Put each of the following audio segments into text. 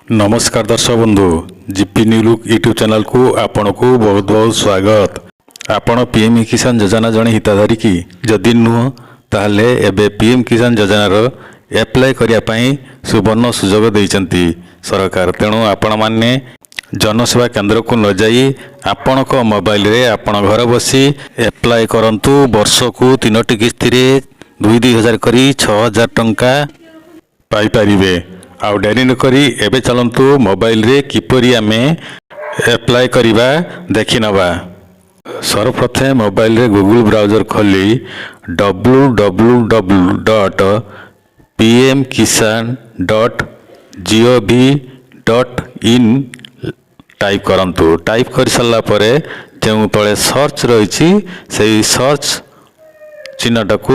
नमस्कार दर्शक बंधु जीपी न्यूज यूट्यूब चैनल को आपण को बहुत बहुत स्वागत। आपण पीएम किसान योजना जड़े हिताधारी की जदि नुह ताहले एबे पीएम किसान योजनार एप्लाय करने सुवर्ण सुजोग देइचंती सरकार। तेणु आपण माने जनसेवा केंद्र को न जाई आपण मोबाइल रे आपण घर बसी एप्लाय करंतु। वर्ष को 3टी किस्ती रे 2,000 करी 6,000 टंका पाई परिबे। आउ डेरी न करी एबे चलंतु मोबाइल रे किपरि आमे एप्लाय करिबा देखि नबा। सर्वप्रथम मोबाइल रे गूगल ब्राउजर खोली www.pmkisan.gov.in टाइप करंतु। टाइप कर सारा परे जो तले सर्च रही से सर्च चिन्हटा को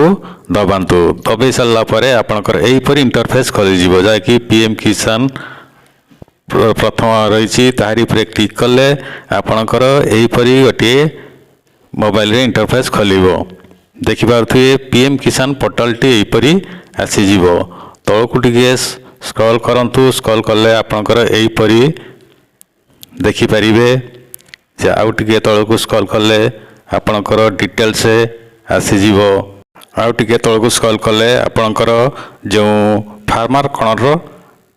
दबातु। दबाई सारा परे आपणकर एहीपरि इंटरफेस खोली जहाँकि पीएम किसान प्रथम रही तारी पर क्लिक कले आपणकर एहीपरि गोटे मोबाइल रे इंटरफेस खोलिबो। देखि पारुथिबे पीएम किसान पोर्टल टी एहीपरि आसीजिवो। तळकु टिके स्क्रॉल करंतु। स्क्रॉल कले आपणकर एहीपरि देखि परिबे। आउ टिके तळकु स्क्रॉल कले आपणकर डिटेल्स आसीजिवो। आउ टिके तळकु स्क्रॉल कले आपणकर जो फार्मर कणर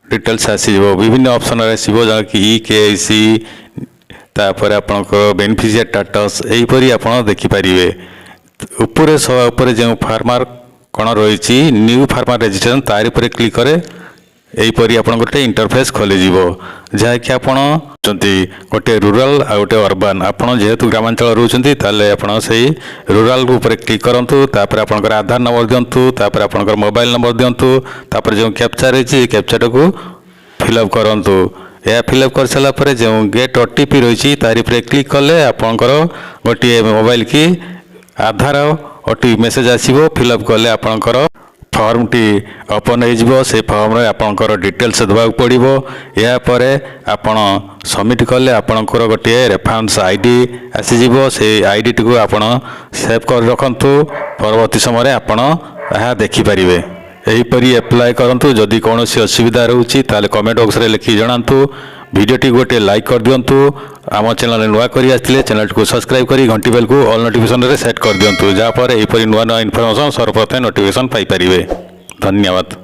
डिटेल्स आसीजिवो। विभिन्न ऑप्शन आसीबो जहाँकि केआईसी तापर आपणकर बेनिफिशियरी स्टेटस एहीपरि आपण देखि परिबे। ऊपर सब ऊपर जो फार्मर कण रही न्यू फार्मर रजिस्ट्रेशन तारि पर क्लिक करे एहीपरि आपण गोटे इंटरफेस खोली जहाँकि आपण गोटे रूराल आ गोटे अर्बान। आपड़ जेहेतु ग्रामांचल रोचंती ताले आपण सही रूराल ऊपर क्लिक करंतु। तापर आपणकर आधार नंबर दियंतु। तापर आपणकर मोबाइल नंबर दियंतु। तापर जो कैप्चा रही कैप्चाटा को फिलअप करंतु। यह फिलअप कर सारा पर जो गेट ओटीपी रही तारि पर क्लिक कले आपणकर गोटे मोबाइल की आधार ओटीपी मेसेज आसीबो। फिलअप कले आपणकर फॉर्म टी ओपन हो से फॉर्म रे आपणकर डिटेल्स देवाक पड़िबो। या परे आपण सबमिट कले आपणकर गोटे रेफरेंस आईडी आसीजिवो। से आईडी टी को आपण सेव कर रखंतु। परवर्ती समय आपण यह देखि परिबे। एहीपरि एप्लाय करंतु। जदि कौनसी असुविधा रहउची ताले कमेंट बॉक्स रे लिखि जणांतु। वीडियो टी गोटे लाइक कर दियंतु। आम चैनल नुआ करी आसथिले चैनल को सब्सक्राइब करी घंटी बेल को ऑल नोटिफिकेशन रे सेट कर दियंतु। जहाँ पर एहीपरि नुआ नुआ इनफॉरमेशन सर्वप्रथम नोटिफिकेशन पाई परिबे। धन्यवाद।